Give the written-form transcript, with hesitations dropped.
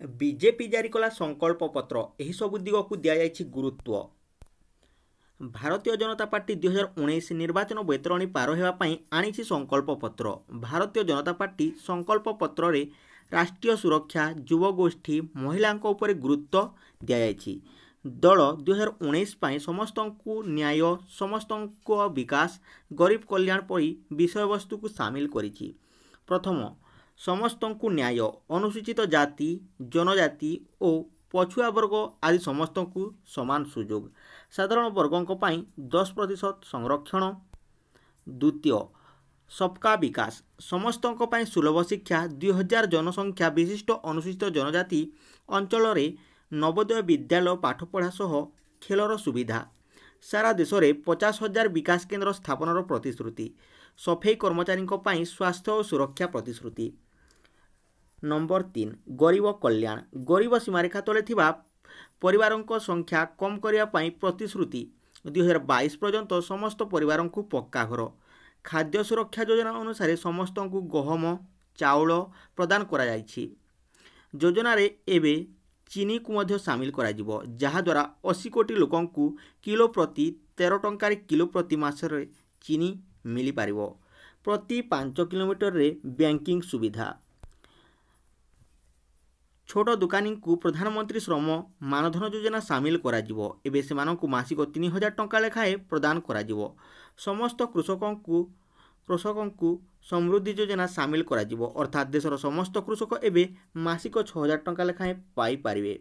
BJP जारी कला संकल्प पत्र एही सबु दिग को दिया जायछि गुरुत्व। भारतीय जनता पार्टी 2019 निर्वाचन बैतरणी पार हेबा पई आनिछि संकल्प पत्र। भारतीय जनता पार्टी संकल्प पत्र रे राष्ट्रीय सुरक्षा, युवगोष्ठी, महिलांक उपरे गुरुत्व दिया जायछि। दल 2019 पई समस्तंकु न्याय, समस्तंको विकास, गरीब कल्याण पई विषयवस्तु को शामिल करिछि। प्रथम, समस्तंकु न्याय, अनुसूचित जाति, जनजाति और पछुआ वर्ग आदि समस्तंकु समान सुजोग, साधारण वर्गों पाई 10% संरक्षण। द्वितीय, सबका विकास, समस्तों पाई सुलभ शिक्षा, 2000 जनसंख्या विशिष्ट अनुसूचित जनजाति अंचल रे नवोदय विद्यालय पाठपढ़ा सह खेलर सुविधा, सारा देश में 50,000 विकास केन्द्र स्थापनर प्रतिश्रुति, सफाई कर्मचारी पाई स्वास्थ्य और सुरक्षा प्रतिश्रुति। नंबर 3, गरीब कल्याण, गरीब सीमारेखा तले थिबा परिवारों संख्या कम करने पाई प्रतिश्रुति, 2022 पर्यंत समस्त परिवारों को पक्का घर, खाद्य सुरक्षा योजना अनुसार समस्त को गहम चाउल प्रदान करा जायछि। योजना रे एबे चीनी को मध्य शामिल करा जिवो, जहा द्वारा 80 कोटी लोकों को किलो प्रति 13 टंकार किलो प्रति मास रे चीनी मिली पारिबो। प्रति 5 किलोमीटर रे बैंकिंग सुविधा। छोट दुकानी को प्रधानमंत्री श्रम मानधन योजना शामिल करा जिवो। एबे सेमानंकु मासिक 3000 टंका लेखाए प्रदान करा जिवो। समस्त कृषकों को समृद्धि योजना शामिल करा जिवो, अर्थात देशर समस्त कृषक एबे मासिक 6000 टंका लेखाए पाई पारिबे।